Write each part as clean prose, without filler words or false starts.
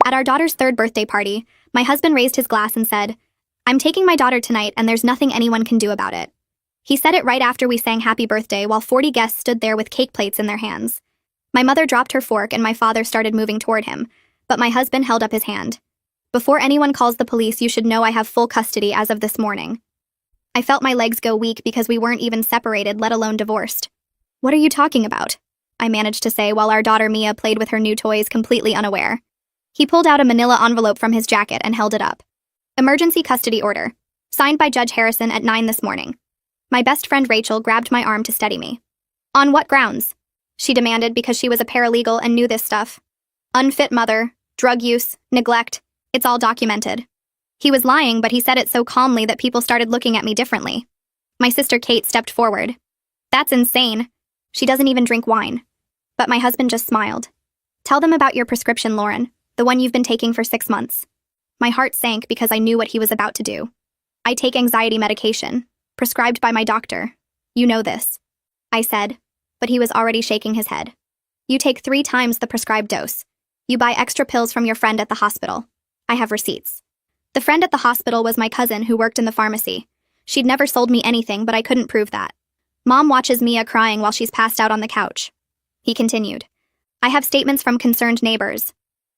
At our daughter's third birthday party, my husband raised his glass and said, "I'm taking my daughter tonight and there's nothing anyone can do about it." He said it right after we sang happy birthday while 40 guests stood there with cake plates in their hands. My mother dropped her fork and my father started moving toward him, but my husband held up his hand. "Before anyone calls the police, you should know I have full custody as of this morning." I felt my legs go weak because we weren't even separated, let alone divorced. "What are you talking about?" I managed to say while our daughter Mia played with her new toys completely unaware. He pulled out a manila envelope from his jacket and held it up. "Emergency custody order. Signed by Judge Harrison at 9 this morning." My best friend Rachel grabbed my arm to steady me. "On what grounds?" she demanded because she was a paralegal and knew this stuff. "Unfit mother, drug use, neglect. It's all documented." He was lying, but he said it so calmly that people started looking at me differently. My sister Kate stepped forward. "That's insane. She doesn't even drink wine." But my husband just smiled. "Tell them about your prescription, Lauren, the one you've been taking for 6 months." My heart sank because I knew what he was about to do. "I take anxiety medication, prescribed by my doctor. You know this," I said, but he was already shaking his head. "You take 3 times the prescribed dose. You buy extra pills from your friend at the hospital. I have receipts." The friend at the hospital was my cousin who worked in the pharmacy. She'd never sold me anything, but I couldn't prove that. "Mom watches Mia crying while she's passed out on the couch." He continued. "I have statements from concerned neighbors."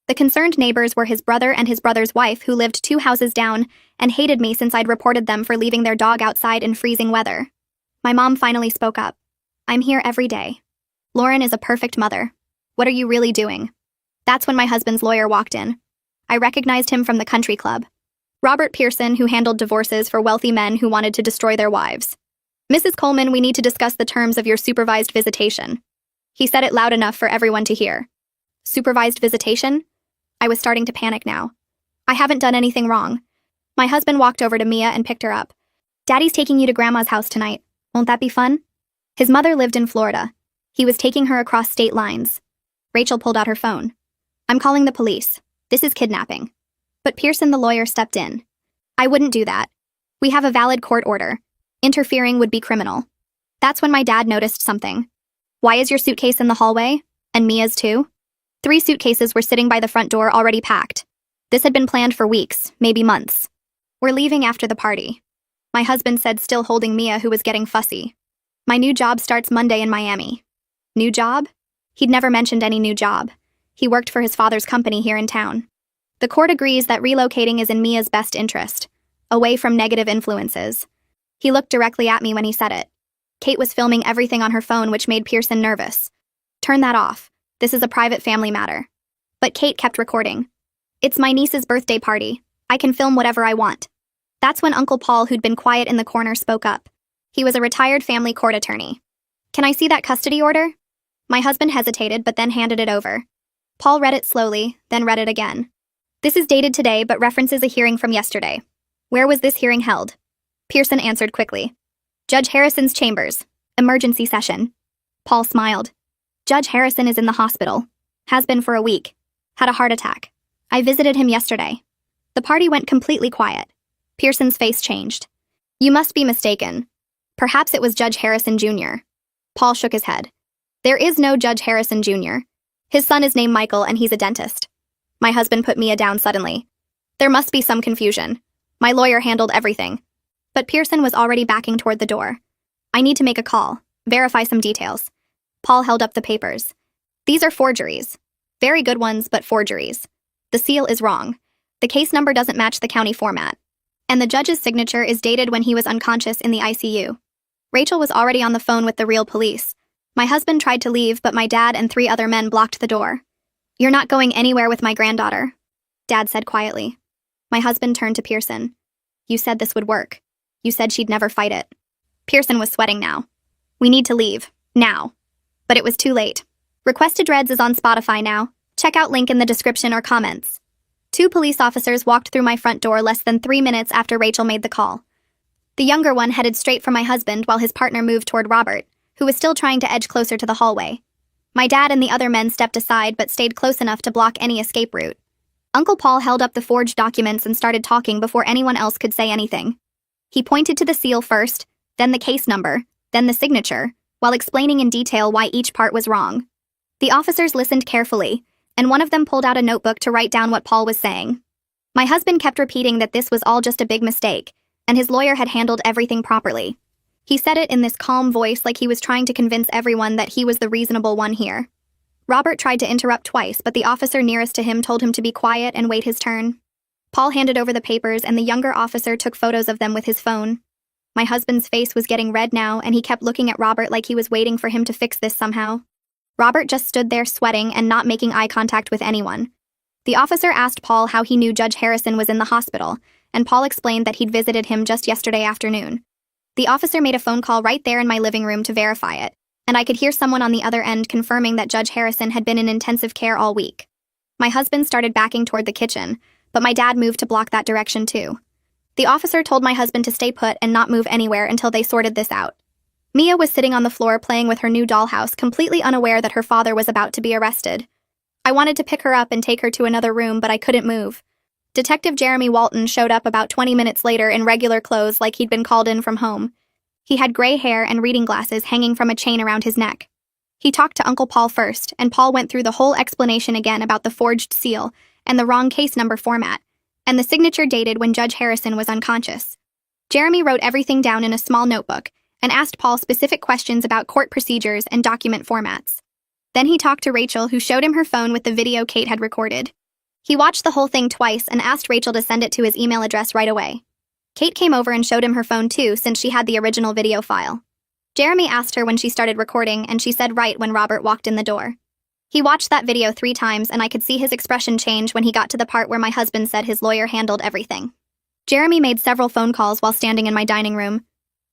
The concerned neighbors were his brother and his brother's wife, who lived 2 houses down and hated me since I'd reported them for leaving their dog outside in freezing weather. My mom finally spoke up. "I'm here every day. Lauren is a perfect mother. What are you really doing?" That's when my husband's lawyer walked in. I recognized him from the country club. Robert Pearson, who handled divorces for wealthy men who wanted to destroy their wives. "Mrs. Coleman, we need to discuss the terms of your supervised visitation." He said it loud enough for everyone to hear. Supervised visitation? I was starting to panic now. I haven't done anything wrong. My husband walked over to Mia and picked her up. "Daddy's taking you to Grandma's house tonight. Won't that be fun?" His mother lived in Florida. He was taking her across state lines. Rachel pulled out her phone. "I'm calling the police. This is kidnapping." But Pearson, the lawyer, stepped in. "I wouldn't do that. We have a valid court order. Interfering would be criminal." That's when my dad noticed something. "Why is your suitcase in the hallway? And Mia's too?" 3 suitcases were sitting by the front door already packed. This had been planned for weeks, maybe months. "We're leaving after the party," my husband said, still holding Mia, who was getting fussy. "My new job starts Monday in Miami." New job? He'd never mentioned any new job. He worked for his father's company here in town. The court agrees that relocating is in Mia's best interest, away from negative influences. He looked directly at me when he said it. Kate was filming everything on her phone, which made Pearson nervous. "Turn that off. This is a private family matter." But Kate kept recording. "It's my niece's birthday party. I can film whatever I want." That's when Uncle Paul, who'd been quiet in the corner, spoke up. He was a retired family court attorney. "Can I see that custody order?" My husband hesitated, but then handed it over. Paul read it slowly, then read it again. "This is dated today, but references a hearing from yesterday. Where was this hearing held?" Pearson answered quickly. "Judge Harrison's chambers. Emergency session." Paul smiled. "Judge Harrison is in the hospital. Has been for a week. Had a heart attack. I visited him yesterday." The party went completely quiet. Pearson's face changed. "You must be mistaken. Perhaps it was Judge Harrison Jr." Paul shook his head. "There is no Judge Harrison Jr. His son is named Michael and he's a dentist." My husband put Mia down suddenly. "There must be some confusion. My lawyer handled everything." But Pearson was already backing toward the door. "I need to make a call, verify some details." Paul held up the papers. "These are forgeries. Very good ones, but forgeries. The seal is wrong. The case number doesn't match the county format. And the judge's signature is dated when he was unconscious in the ICU." Rachel was already on the phone with the real police. My husband tried to leave, but my dad and 3 other men blocked the door. "You're not going anywhere with my granddaughter," Dad said quietly. My husband turned to Pearson. "You said this would work. You said she'd never fight it." Pearson was sweating now. "We need to leave. Now." But it was too late. Requested Dreads is on Spotify now. Check out link in the description or comments. 2 police officers walked through my front door less than 3 minutes after Rachel made the call. The younger one headed straight for my husband while his partner moved toward Robert, who was still trying to edge closer to the hallway. My dad and the other men stepped aside but stayed close enough to block any escape route. Uncle Paul held up the forged documents and started talking before anyone else could say anything. He pointed to the seal first, then the case number, then the signature, while explaining in detail why each part was wrong. The officers listened carefully, and one of them pulled out a notebook to write down what Paul was saying. My husband kept repeating that this was all just a big mistake, and his lawyer had handled everything properly. He said it in this calm voice like he was trying to convince everyone that he was the reasonable one here. Robert tried to interrupt twice, but the officer nearest to him told him to be quiet and wait his turn. Paul handed over the papers, and the younger officer took photos of them with his phone. My husband's face was getting red now, and he kept looking at Robert like he was waiting for him to fix this somehow. Robert just stood there sweating and not making eye contact with anyone. The officer asked Paul how he knew Judge Harrison was in the hospital, and Paul explained that he'd visited him just yesterday afternoon. The officer made a phone call right there in my living room to verify it, and I could hear someone on the other end confirming that Judge Harrison had been in intensive care all week. My husband started backing toward the kitchen, but my dad moved to block that direction too. The officer told my husband to stay put and not move anywhere until they sorted this out. Mia was sitting on the floor playing with her new dollhouse, completely unaware that her father was about to be arrested. I wanted to pick her up and take her to another room, but I couldn't move. Detective Jeremy Walton showed up about 20 minutes later in regular clothes like he'd been called in from home. He had gray hair and reading glasses hanging from a chain around his neck. He talked to Uncle Paul first, and Paul went through the whole explanation again about the forged seal and the wrong case number format, and the signature dated when Judge Harrison was unconscious. Jeremy wrote everything down in a small notebook and asked Paul specific questions about court procedures and document formats. Then he talked to Rachel, who showed him her phone with the video Kate had recorded. He watched the whole thing twice and asked Rachel to send it to his email address right away. Kate came over and showed him her phone too, since she had the original video file. Jeremy asked her when she started recording, and she said right when Robert walked in the door. He watched that video 3 times, and I could see his expression change when he got to the part where my husband said his lawyer handled everything. Jeremy made several phone calls while standing in my dining room.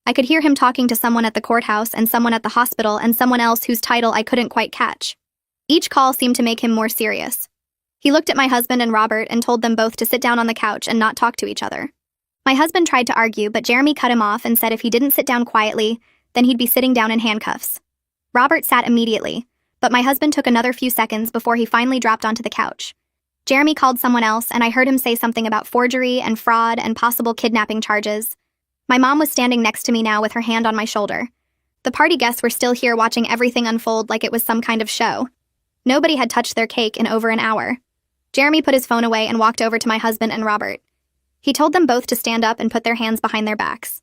I could hear him talking to someone at the courthouse and someone at the hospital and someone else whose title I couldn't quite catch. Each call seemed to make him more serious. He looked at my husband and Robert and told them both to sit down on the couch and not talk to each other. My husband tried to argue, but Jeremy cut him off and said if he didn't sit down quietly, then he'd be sitting down in handcuffs. Robert sat immediately, but my husband took another few seconds before he finally dropped onto the couch. Jeremy called someone else, and I heard him say something about forgery and fraud and possible kidnapping charges. My mom was standing next to me now with her hand on my shoulder. The party guests were still here watching everything unfold like it was some kind of show. Nobody had touched their cake in over an hour. Jeremy put his phone away and walked over to my husband and Robert. He told them both to stand up and put their hands behind their backs.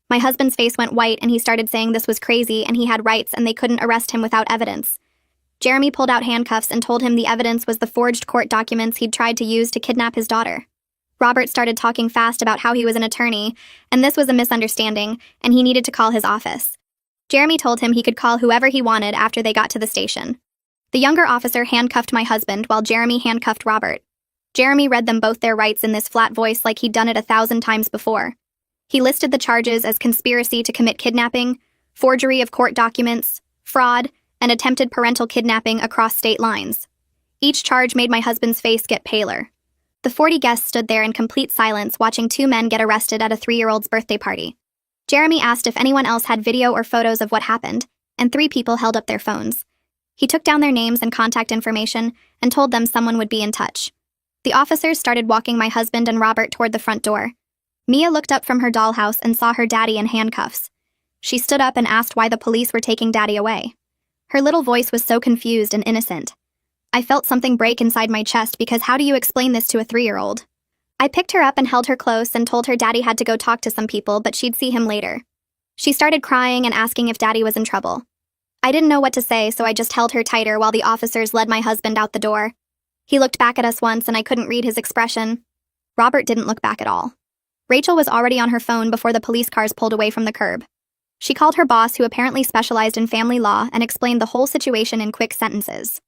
My husband's face went white and he started saying this was crazy and he had rights and they couldn't arrest him without evidence. Jeremy pulled out handcuffs and told him the evidence was the forged court documents he'd tried to use to kidnap his daughter. Robert started talking fast about how he was an attorney, and this was a misunderstanding, and he needed to call his office. Jeremy told him he could call whoever he wanted after they got to the station. The younger officer handcuffed my husband while Jeremy handcuffed Robert. Jeremy read them both their rights in this flat voice like he'd done it 1,000 times before. He listed the charges as conspiracy to commit kidnapping, forgery of court documents, fraud, and attempted parental kidnapping across state lines. Each charge made my husband's face get paler. The 40 guests stood there in complete silence watching 2 men get arrested at a 3-year-old's birthday party. Jeremy asked if anyone else had video or photos of what happened, and 3 people held up their phones. He took down their names and contact information and told them someone would be in touch. The officers started walking my husband and Robert toward the front door. Mia looked up from her dollhouse and saw her daddy in handcuffs. She stood up and asked why the police were taking Daddy away. Her little voice was so confused and innocent. I felt something break inside my chest because how do you explain this to a 3-year-old? I picked her up and held her close and told her Daddy had to go talk to some people, but she'd see him later. She started crying and asking if Daddy was in trouble. I didn't know what to say, so I just held her tighter while the officers led my husband out the door. He looked back at us once and I couldn't read his expression. Robert didn't look back at all. Rachel was already on her phone before the police cars pulled away from the curb. She called her boss, who apparently specialized in family law, and explained the whole situation in quick sentences.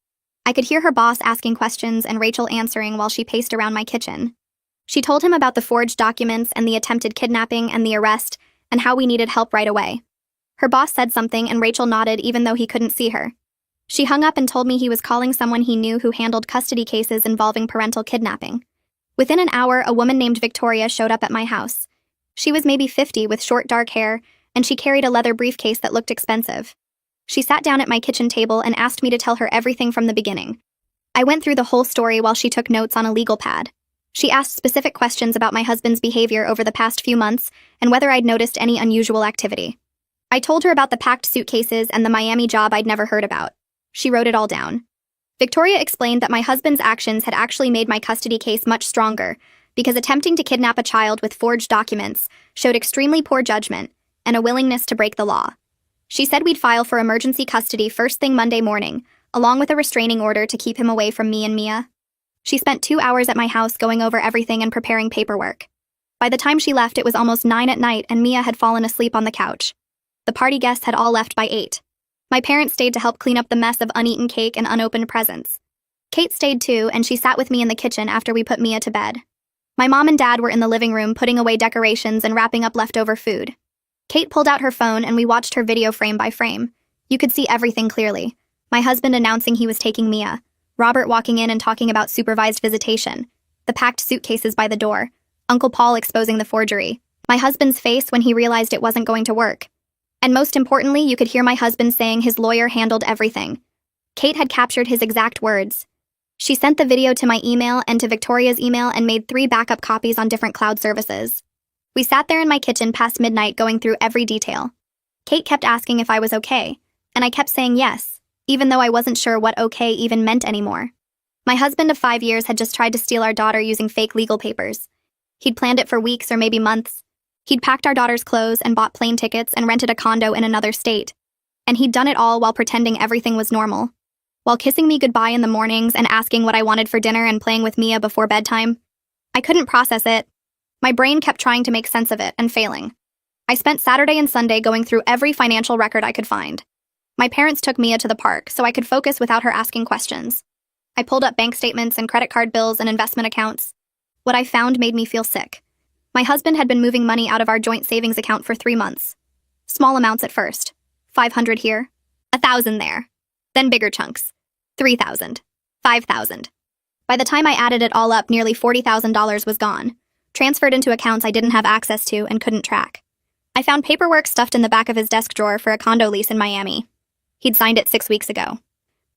I could hear her boss asking questions and Rachel answering while she paced around my kitchen. She told him about the forged documents and the attempted kidnapping and the arrest, and how we needed help right away. Her boss said something and Rachel nodded even though he couldn't see her. She hung up and told me he was calling someone he knew who handled custody cases involving parental kidnapping. Within an hour, a woman named Victoria showed up at my house. She was maybe 50 with short dark hair, and she carried a leather briefcase that looked expensive. She sat down at my kitchen table and asked me to tell her everything from the beginning. I went through the whole story while she took notes on a legal pad. She asked specific questions about my husband's behavior over the past few months and whether I'd noticed any unusual activity. I told her about the packed suitcases and the Miami job I'd never heard about. She wrote it all down. Victoria explained that my husband's actions had actually made my custody case much stronger, because attempting to kidnap a child with forged documents showed extremely poor judgment and a willingness to break the law. She said we'd file for emergency custody first thing Monday morning, along with a restraining order to keep him away from me and Mia. She spent 2 hours at my house going over everything and preparing paperwork. By the time she left, it was almost 9 at night and Mia had fallen asleep on the couch. The party guests had all left by 8. My parents stayed to help clean up the mess of uneaten cake and unopened presents. Kate stayed too, and she sat with me in the kitchen after we put Mia to bed. My mom and dad were in the living room putting away decorations and wrapping up leftover food. Kate pulled out her phone and we watched her video frame by frame. You could see everything clearly. My husband announcing he was taking Mia, Robert walking in and talking about supervised visitation, the packed suitcases by the door, Uncle Paul exposing the forgery, my husband's face when he realized it wasn't going to work. And most importantly, you could hear my husband saying his lawyer handled everything. Kate had captured his exact words. She sent the video to my email and to Victoria's email and made 3 backup copies on different cloud services. We sat there in my kitchen past midnight going through every detail. Kate kept asking if I was okay, and I kept saying yes, even though I wasn't sure what okay even meant anymore. My husband of 5 years had just tried to steal our daughter using fake legal papers. He'd planned it for weeks or maybe months. He'd packed our daughter's clothes and bought plane tickets and rented a condo in another state. And he'd done it all while pretending everything was normal. While kissing me goodbye in the mornings and asking what I wanted for dinner and playing with Mia before bedtime. I couldn't process it. My brain kept trying to make sense of it and failing. I spent Saturday and Sunday going through every financial record I could find. My parents took Mia to the park so I could focus without her asking questions. I pulled up bank statements and credit card bills and investment accounts. What I found made me feel sick. My husband had been moving money out of our joint savings account for 3 months. Small amounts at first. 500 here, 1,000 there. Then bigger chunks. 3,000, 5,000. By the time I added it all up, nearly $40,000 was gone, transferred into accounts I didn't have access to and couldn't track. I found paperwork stuffed in the back of his desk drawer for a condo lease in Miami. He'd signed it 6 weeks ago.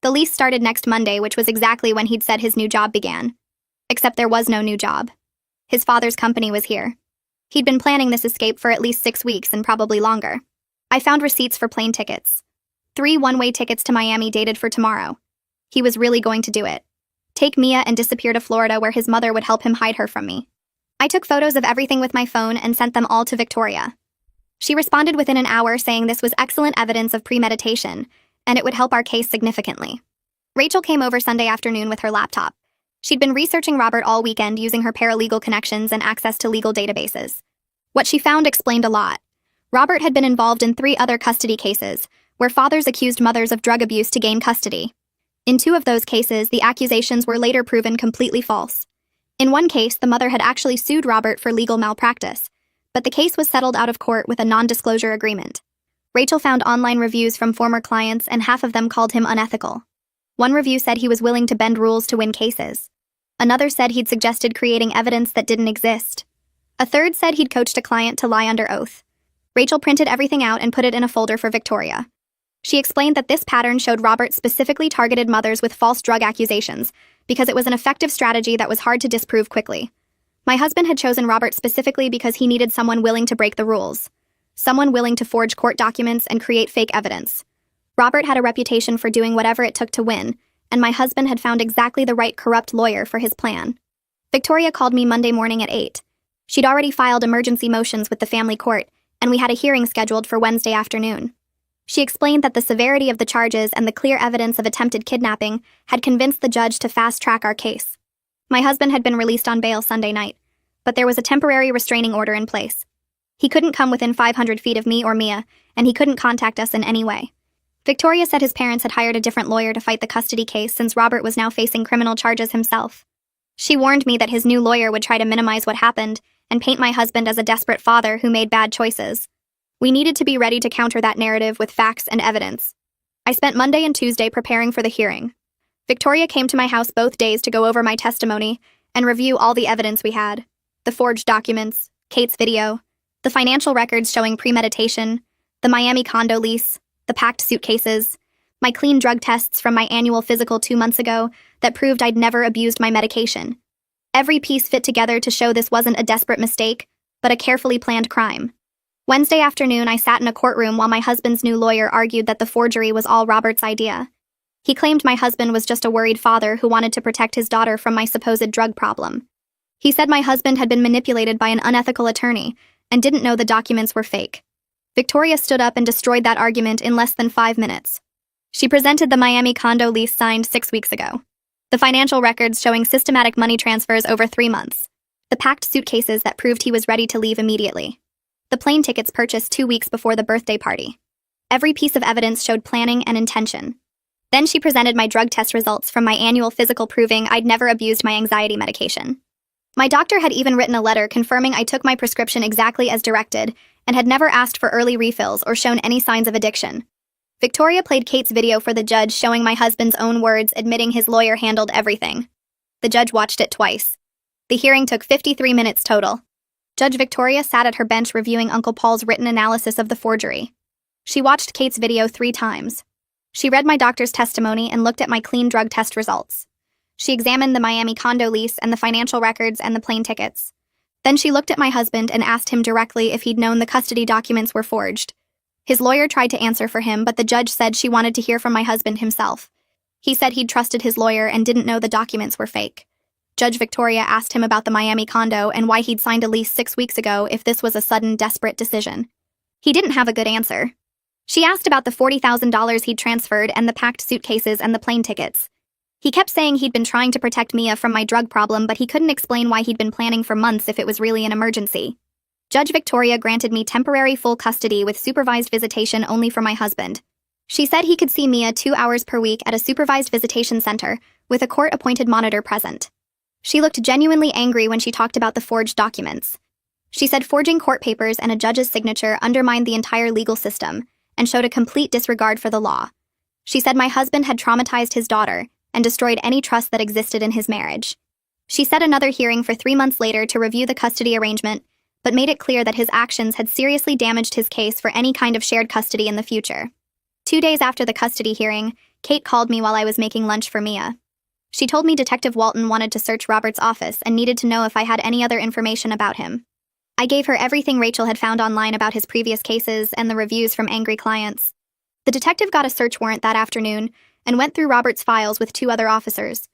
The lease started next Monday, which was exactly when he'd said his new job began. Except there was no new job. His father's company was here. He'd been planning this escape for at least 6 weeks and probably longer. I found receipts for plane tickets. 3 one-way tickets to Miami dated for tomorrow. He was really going to do it. Take Mia and disappear to Florida where his mother would help him hide her from me. I took photos of everything with my phone and sent them all to Victoria. She responded within an hour saying this was excellent evidence of premeditation, and it would help our case significantly. Rachel came over Sunday afternoon with her laptop. She'd been researching Robert all weekend using her paralegal connections and access to legal databases. What she found explained a lot. Robert had been involved in 3 other custody cases, where fathers accused mothers of drug abuse to gain custody. In 2 of those cases, the accusations were later proven completely false. In one case, the mother had actually sued Robert for legal malpractice, but the case was settled out of court with a non-disclosure agreement. Rachel found online reviews from former clients, and half of them called him unethical. One review said he was willing to bend rules to win cases. Another said he'd suggested creating evidence that didn't exist. A third said he'd coached a client to lie under oath. Rachel printed everything out and put it in a folder for Victoria. She explained that this pattern showed Robert specifically targeted mothers with false drug accusations because it was an effective strategy that was hard to disprove quickly. My husband had chosen Robert specifically because he needed someone willing to break the rules. Someone willing to forge court documents and create fake evidence. Robert had a reputation for doing whatever it took to win, and my husband had found exactly the right corrupt lawyer for his plan. Victoria called me Monday morning at 8. She'd already filed emergency motions with the family court, and we had a hearing scheduled for Wednesday afternoon. She explained that the severity of the charges and the clear evidence of attempted kidnapping had convinced the judge to fast-track our case. My husband had been released on bail Sunday night, but there was a temporary restraining order in place. He couldn't come within 500 feet of me or Mia, and he couldn't contact us in any way. Victoria said his parents had hired a different lawyer to fight the custody case since Robert was now facing criminal charges himself. She warned me that his new lawyer would try to minimize what happened and paint my husband as a desperate father who made bad choices. We needed to be ready to counter that narrative with facts and evidence. I spent Monday and Tuesday preparing for the hearing. Victoria came to my house both days to go over my testimony and review all the evidence we had. The forged documents, Kate's video, the financial records showing premeditation, the Miami condo lease, the packed suitcases, my clean drug tests from my annual physical 2 months ago that proved I'd never abused my medication. Every piece fit together to show this wasn't a desperate mistake, but a carefully planned crime. Wednesday afternoon, I sat in a courtroom while my husband's new lawyer argued that the forgery was all Robert's idea. He claimed my husband was just a worried father who wanted to protect his daughter from my supposed drug problem. He said my husband had been manipulated by an unethical attorney and didn't know the documents were fake. Victoria stood up and destroyed that argument in less than 5 minutes. She presented the Miami condo lease signed 6 weeks ago, the financial records showing systematic money transfers over 3 months, the packed suitcases that proved he was ready to leave immediately, the plane tickets purchased 2 weeks before the birthday party. Every piece of evidence showed planning and intention. Then she presented my drug test results from my annual physical proving I'd never abused my anxiety medication. My doctor had even written a letter confirming I took my prescription exactly as directed and had never asked for early refills or shown any signs of addiction. Victoria played Kate's video for the judge showing my husband's own words admitting his lawyer handled everything. The judge watched it twice. The hearing took 53 minutes total. Judge Victoria sat at her bench reviewing Uncle Paul's written analysis of the forgery. She watched Kate's video 3 times. She read my doctor's testimony and looked at my clean drug test results. She examined the Miami condo lease and the financial records and the plane tickets. Then she looked at my husband and asked him directly if he'd known the custody documents were forged. His lawyer tried to answer for him, but the judge said she wanted to hear from my husband himself. He said he'd trusted his lawyer and didn't know the documents were fake. Judge Victoria asked him about the Miami condo and why he'd signed a lease 6 weeks ago if this was a sudden, desperate decision. He didn't have a good answer. She asked about the $40,000 he'd transferred and the packed suitcases and the plane tickets. He kept saying he'd been trying to protect Mia from my drug problem, but he couldn't explain why he'd been planning for months if it was really an emergency. Judge Victoria granted me temporary full custody with supervised visitation only for my husband. She said he could see Mia 2 hours per week at a supervised visitation center, with a court-appointed monitor present. She looked genuinely angry when she talked about the forged documents. She said forging court papers and a judge's signature undermined the entire legal system and showed a complete disregard for the law. She said my husband had traumatized his daughter and destroyed any trust that existed in his marriage. She set another hearing for 3 months later to review the custody arrangement, but made it clear that his actions had seriously damaged his case for any kind of shared custody in the future. 2 days after the custody hearing, Kate called me while I was making lunch for Mia. She told me Detective Walton wanted to search Robert's office and needed to know if I had any other information about him. I gave her everything Rachel had found online about his previous cases and the reviews from angry clients. The detective got a search warrant that afternoon and went through Robert's files with 2 other officers.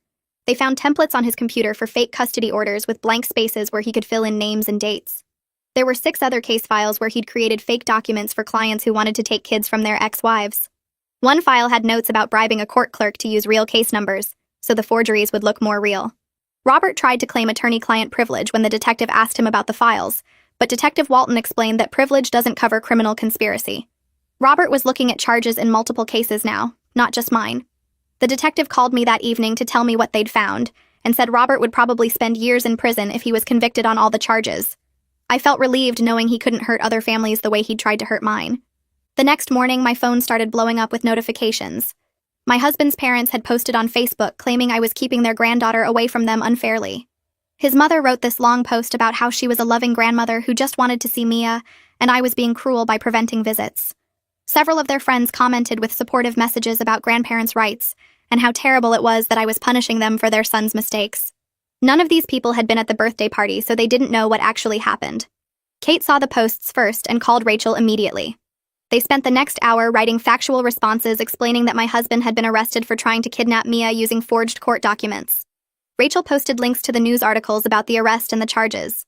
They found templates on his computer for fake custody orders with blank spaces where he could fill in names and dates. There were 6 other case files where he'd created fake documents for clients who wanted to take kids from their ex-wives. One file had notes about bribing a court clerk to use real case numbers, so the forgeries would look more real. Robert tried to claim attorney-client privilege when the detective asked him about the files, but Detective Walton explained that privilege doesn't cover criminal conspiracy. Robert was looking at charges in multiple cases now, not just mine. The detective called me that evening to tell me what they'd found, and said Robert would probably spend years in prison if he was convicted on all the charges. I felt relieved knowing he couldn't hurt other families the way he'd tried to hurt mine. The next morning, my phone started blowing up with notifications. My husband's parents had posted on Facebook claiming I was keeping their granddaughter away from them unfairly. His mother wrote this long post about how she was a loving grandmother who just wanted to see Mia, and I was being cruel by preventing visits. Several of their friends commented with supportive messages about grandparents' rights and how terrible it was that I was punishing them for their son's mistakes. None of these people had been at the birthday party, so they didn't know what actually happened. Kate saw the posts first and called Rachel immediately. They spent the next hour writing factual responses explaining that my husband had been arrested for trying to kidnap Mia using forged court documents. Rachel posted links to the news articles about the arrest and the charges.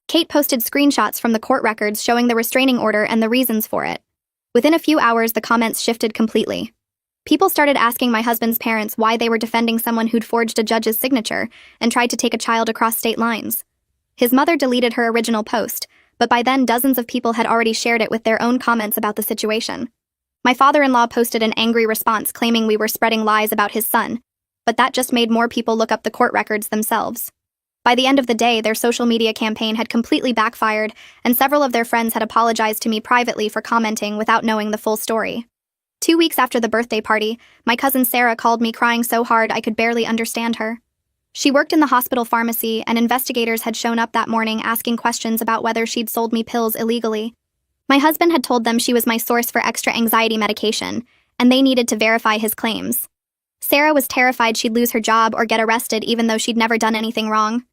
Kate posted screenshots from the court records showing the restraining order and the reasons for it. Within a few hours, the comments shifted completely. People started asking my husband's parents why they were defending someone who'd forged a judge's signature and tried to take a child across state lines. His mother deleted her original post, but by then dozens of people had already shared it with their own comments about the situation. My father-in-law posted an angry response claiming we were spreading lies about his son, but that just made more people look up the court records themselves. By the end of the day, their social media campaign had completely backfired, and several of their friends had apologized to me privately for commenting without knowing the full story. 2 weeks after the birthday party, my cousin Sarah called me crying so hard I could barely understand her. She worked in the hospital pharmacy, and investigators had shown up that morning asking questions about whether she'd sold me pills illegally. My husband had told them she was my source for extra anxiety medication, and they needed to verify his claims. Sarah was terrified she'd lose her job or get arrested even though she'd never done anything wrong.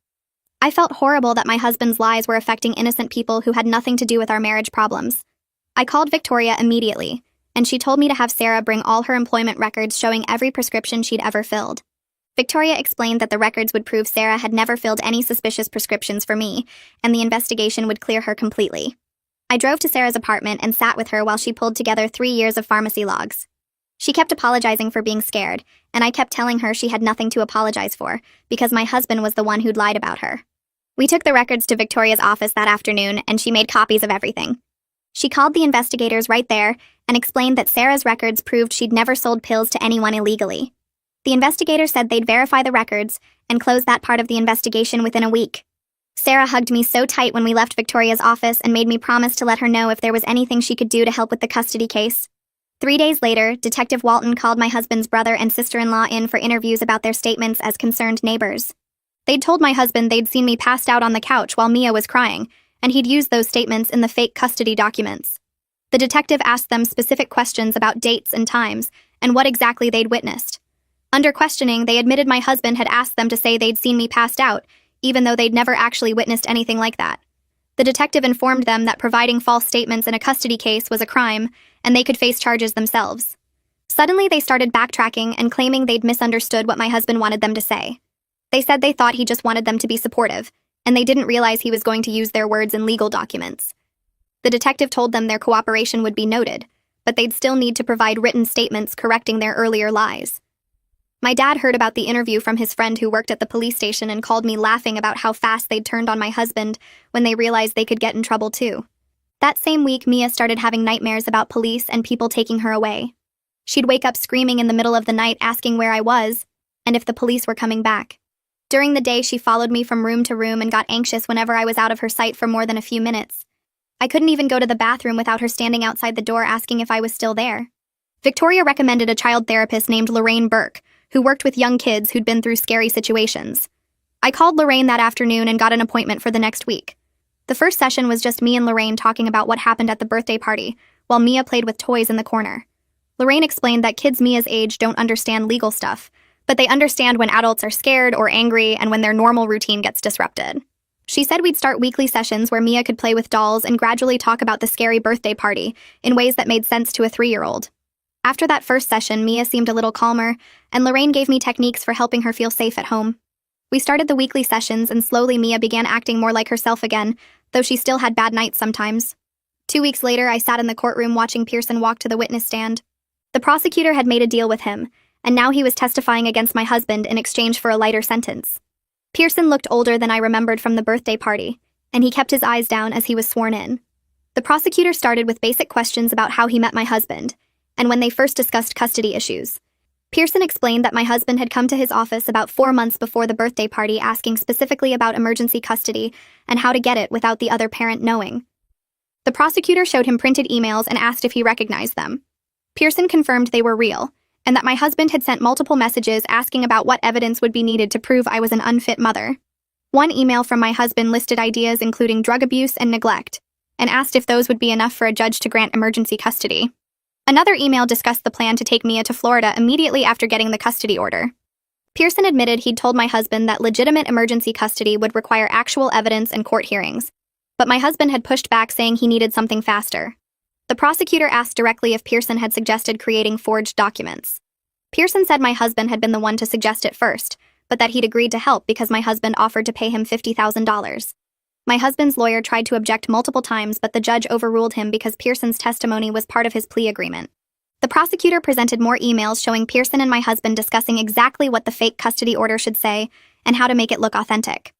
I felt horrible that my husband's lies were affecting innocent people who had nothing to do with our marriage problems. I called Victoria immediately, and she told me to have Sarah bring all her employment records showing every prescription she'd ever filled. Victoria explained that the records would prove Sarah had never filled any suspicious prescriptions for me, and the investigation would clear her completely. I drove to Sarah's apartment and sat with her while she pulled together 3 years of pharmacy logs. She kept apologizing for being scared, and I kept telling her she had nothing to apologize for, because my husband was the one who'd lied about her. We took the records to Victoria's office that afternoon, and she made copies of everything. She called the investigators right there and explained that Sarah's records proved she'd never sold pills to anyone illegally. The investigators said they'd verify the records and close that part of the investigation within a week. Sarah hugged me so tight when we left Victoria's office and made me promise to let her know if there was anything she could do to help with the custody case. 3 days later, Detective Walton called my husband's brother and sister-in-law in for interviews about their statements as concerned neighbors. They'd told my husband they'd seen me passed out on the couch while Mia was crying, and he'd used those statements in the fake custody documents. The detective asked them specific questions about dates and times, and what exactly they'd witnessed. Under questioning, they admitted my husband had asked them to say they'd seen me passed out, even though they'd never actually witnessed anything like that. The detective informed them that providing false statements in a custody case was a crime, and they could face charges themselves. Suddenly, they started backtracking and claiming they'd misunderstood what my husband wanted them to say. They said they thought he just wanted them to be supportive, and they didn't realize he was going to use their words in legal documents. The detective told them their cooperation would be noted, but they'd still need to provide written statements correcting their earlier lies. My dad heard about the interview from his friend who worked at the police station and called me laughing about how fast they'd turned on my husband when they realized they could get in trouble too. That same week, Mia started having nightmares about police and people taking her away. She'd wake up screaming in the middle of the night asking where I was, and if the police were coming back. During the day, she followed me from room to room and got anxious whenever I was out of her sight for more than a few minutes. I couldn't even go to the bathroom without her standing outside the door asking if I was still there. Victoria recommended a child therapist named Lorraine Burke, who worked with young kids who'd been through scary situations. I called Lorraine that afternoon and got an appointment for the next week. The first session was just me and Lorraine talking about what happened at the birthday party, while Mia played with toys in the corner. Lorraine explained that kids Mia's age don't understand legal stuff, but they understand when adults are scared or angry and when their normal routine gets disrupted. She said we'd start weekly sessions where Mia could play with dolls and gradually talk about the scary birthday party in ways that made sense to a 3-year-old. After that first session, Mia seemed a little calmer, and Lorraine gave me techniques for helping her feel safe at home. We started the weekly sessions, and slowly Mia began acting more like herself again, though she still had bad nights sometimes. 2 weeks later, I sat in the courtroom watching Pearson walk to the witness stand. The prosecutor had made a deal with him, and now he was testifying against my husband in exchange for a lighter sentence. Pearson looked older than I remembered from the birthday party, and he kept his eyes down as he was sworn in. The prosecutor started with basic questions about how he met my husband, and when they first discussed custody issues. Pearson explained that my husband had come to his office about 4 months before the birthday party asking specifically about emergency custody and how to get it without the other parent knowing. The prosecutor showed him printed emails and asked if he recognized them. Pearson confirmed they were real, and that my husband had sent multiple messages asking about what evidence would be needed to prove I was an unfit mother. One email from my husband listed ideas including drug abuse and neglect, and asked if those would be enough for a judge to grant emergency custody. Another email discussed the plan to take Mia to Florida immediately after getting the custody order. Pearson admitted he'd told my husband that legitimate emergency custody would require actual evidence and court hearings, but my husband had pushed back saying he needed something faster. The prosecutor asked directly if Pearson had suggested creating forged documents. Pearson said my husband had been the one to suggest it first, but that he'd agreed to help because my husband offered to pay him $50,000. My husband's lawyer tried to object multiple times, but the judge overruled him because Pearson's testimony was part of his plea agreement. The prosecutor presented more emails showing Pearson and my husband discussing exactly what the fake custody order should say and how to make it look authentic.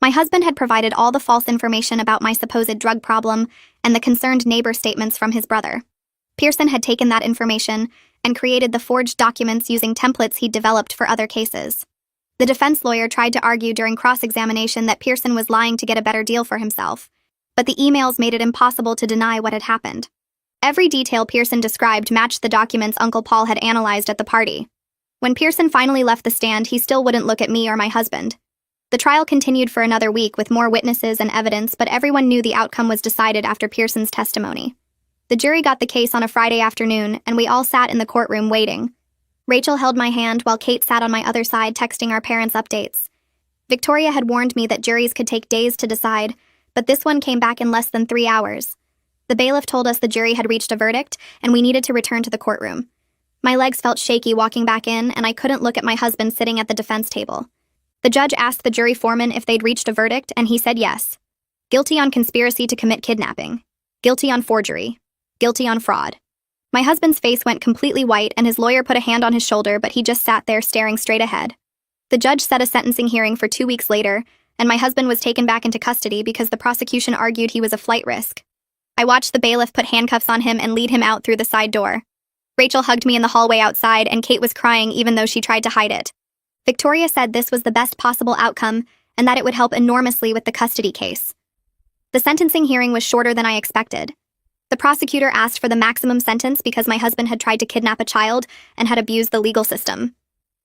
My husband had provided all the false information about my supposed drug problem and the concerned neighbor statements from his brother. Pearson had taken that information and created the forged documents using templates he'd developed for other cases. The defense lawyer tried to argue during cross-examination that Pearson was lying to get a better deal for himself, but the emails made it impossible to deny what had happened. Every detail Pearson described matched the documents Uncle Paul had analyzed at the party. When Pearson finally left the stand, he still wouldn't look at me or my husband. The trial continued for another week with more witnesses and evidence, but everyone knew the outcome was decided after Pearson's testimony. The jury got the case on a Friday afternoon, and we all sat in the courtroom waiting. Rachel held my hand while Kate sat on my other side texting our parents updates. Victoria had warned me that juries could take days to decide, but this one came back in less than 3 hours. The bailiff told us the jury had reached a verdict and we needed to return to the courtroom. My legs felt shaky walking back in, and I couldn't look at my husband sitting at the defense table. The judge asked the jury foreman if they'd reached a verdict, and he said yes. Guilty on conspiracy to commit kidnapping. Guilty on forgery. Guilty on fraud. My husband's face went completely white, and his lawyer put a hand on his shoulder, but he just sat there staring straight ahead. The judge set a sentencing hearing for 2 weeks later, and my husband was taken back into custody because the prosecution argued he was a flight risk. I watched the bailiff put handcuffs on him and lead him out through the side door. Rachel hugged me in the hallway outside, and Kate was crying even though she tried to hide it. Victoria said this was the best possible outcome and that it would help enormously with the custody case. The sentencing hearing was shorter than I expected. The prosecutor asked for the maximum sentence because my husband had tried to kidnap a child and had abused the legal system.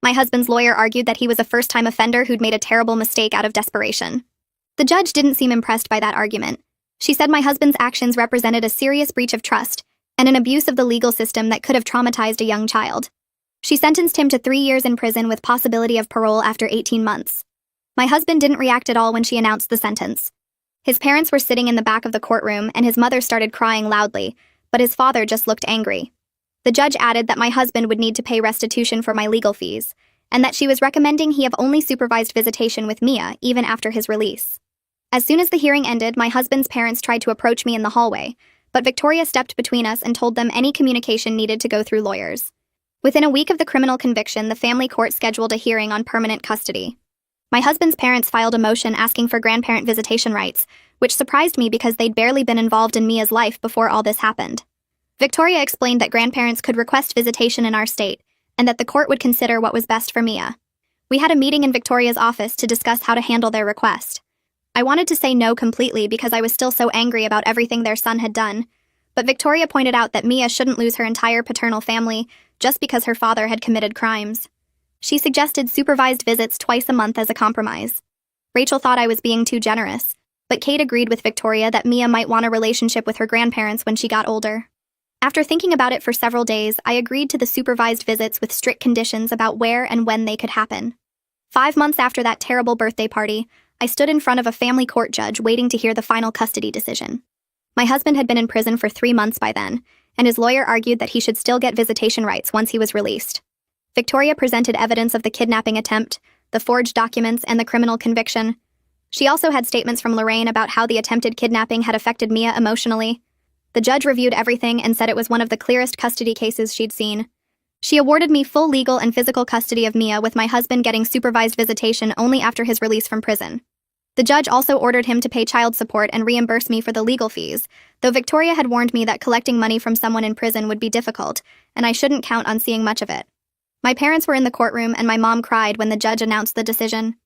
My husband's lawyer argued that he was a first-time offender who'd made a terrible mistake out of desperation. The judge didn't seem impressed by that argument. She said my husband's actions represented a serious breach of trust and an abuse of the legal system that could have traumatized a young child. She sentenced him to 3 years in prison with possibility of parole after 18 months. My husband didn't react at all when she announced the sentence. His parents were sitting in the back of the courtroom, and his mother started crying loudly, but his father just looked angry. The judge added that my husband would need to pay restitution for my legal fees, and that she was recommending he have only supervised visitation with Mia even after his release. As soon as the hearing ended, my husband's parents tried to approach me in the hallway, but Victoria stepped between us and told them any communication needed to go through lawyers. Within a week of the criminal conviction, the family court scheduled a hearing on permanent custody. My husband's parents filed a motion asking for grandparent visitation rights, which surprised me because they'd barely been involved in Mia's life before all this happened. Victoria explained that grandparents could request visitation in our state, and that the court would consider what was best for Mia. We had a meeting in Victoria's office to discuss how to handle their request. I wanted to say no completely because I was still so angry about everything their son had done, but Victoria pointed out that Mia shouldn't lose her entire paternal family just because her father had committed crimes. She suggested supervised visits twice a month as a compromise. Rachel thought I was being too generous, but Kate agreed with Victoria that Mia might want a relationship with her grandparents when she got older. After thinking about it for several days, I agreed to the supervised visits with strict conditions about where and when they could happen. 5 months after that terrible birthday party, I stood in front of a family court judge waiting to hear the final custody decision. My husband had been in prison for 3 months by then, and his lawyer argued that he should still get visitation rights once he was released. Victoria presented evidence of the kidnapping attempt, the forged documents, and the criminal conviction. She also had statements from Lorraine about how the attempted kidnapping had affected Mia emotionally. The judge reviewed everything and said it was one of the clearest custody cases she'd seen. She awarded me full legal and physical custody of Mia, with my husband getting supervised visitation only after his release from prison. The judge also ordered him to pay child support and reimburse me for the legal fees, though Victoria had warned me that collecting money from someone in prison would be difficult, and I shouldn't count on seeing much of it. My parents were in the courtroom, and my mom cried when the judge announced the decision.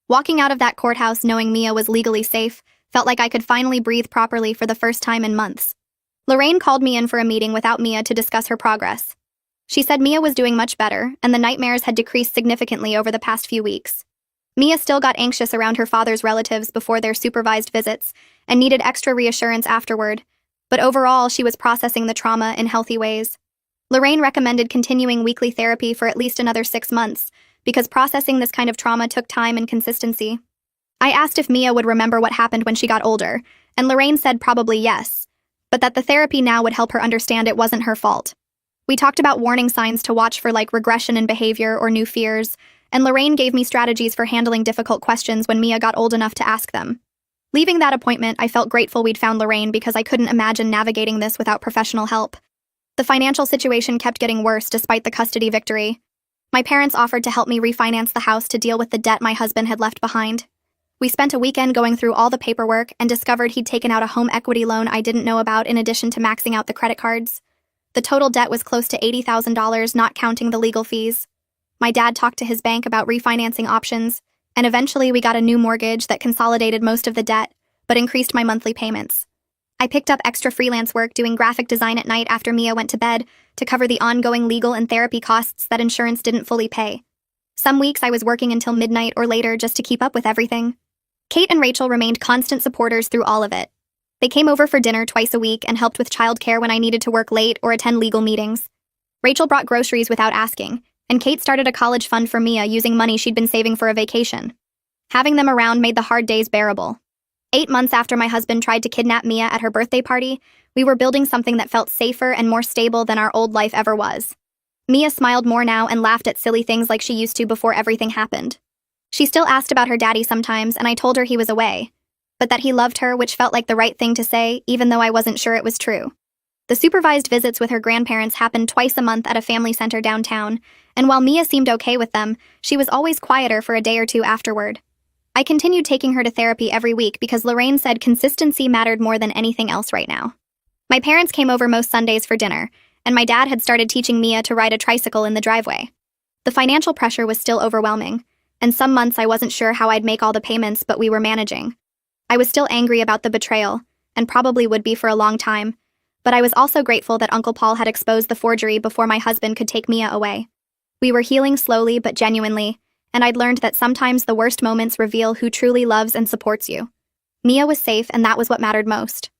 Walking out of that courthouse knowing Mia was legally safe felt like I could finally breathe properly for the first time in months. Lorraine called me in for a meeting without Mia to discuss her progress. She said Mia was doing much better, and the nightmares had decreased significantly over the past few weeks. Mia still got anxious around her father's relatives before their supervised visits and needed extra reassurance afterward, but overall she was processing the trauma in healthy ways. Lorraine recommended continuing weekly therapy for at least another 6 months, because processing this kind of trauma took time and consistency. I asked if Mia would remember what happened when she got older, and Lorraine said probably yes, but that the therapy now would help her understand it wasn't her fault. We talked about warning signs to watch for, like regression in behavior or new fears, and Lorraine gave me strategies for handling difficult questions when Mia got old enough to ask them. Leaving that appointment, I felt grateful we'd found Lorraine because I couldn't imagine navigating this without professional help. The financial situation kept getting worse despite the custody victory. My parents offered to help me refinance the house to deal with the debt my husband had left behind. We spent a weekend going through all the paperwork and discovered he'd taken out a home equity loan I didn't know about, in addition to maxing out the credit cards. The total debt was close to $80,000, not counting the legal fees. My dad talked to his bank about refinancing options, and eventually we got a new mortgage that consolidated most of the debt, but increased my monthly payments. I picked up extra freelance work doing graphic design at night after Mia went to bed to cover the ongoing legal and therapy costs that insurance didn't fully pay. Some weeks I was working until midnight or later just to keep up with everything. Kate and Rachel remained constant supporters through all of it. They came over for dinner twice a week and helped with childcare when I needed to work late or attend legal meetings. Rachel brought groceries without asking, and Kate started a college fund for Mia using money she'd been saving for a vacation. Having them around made the hard days bearable. 8 months after my husband tried to kidnap Mia at her birthday party, we were building something that felt safer and more stable than our old life ever was. Mia smiled more now and laughed at silly things like she used to before everything happened. She still asked about her daddy sometimes, and I told her he was away, but that he loved her, which felt like the right thing to say, even though I wasn't sure it was true. The supervised visits with her grandparents happened twice a month at a family center downtown, and while Mia seemed okay with them, she was always quieter for a day or two afterward. I continued taking her to therapy every week because Lorraine said consistency mattered more than anything else right now. My parents came over most Sundays for dinner, and my dad had started teaching Mia to ride a tricycle in the driveway. The financial pressure was still overwhelming, and some months I wasn't sure how I'd make all the payments, but we were managing. I was still angry about the betrayal, and probably would be for a long time, but I was also grateful that Uncle Paul had exposed the forgery before my husband could take Mia away. We were healing slowly but genuinely, and I'd learned that sometimes the worst moments reveal who truly loves and supports you. Mia was safe, and that was what mattered most.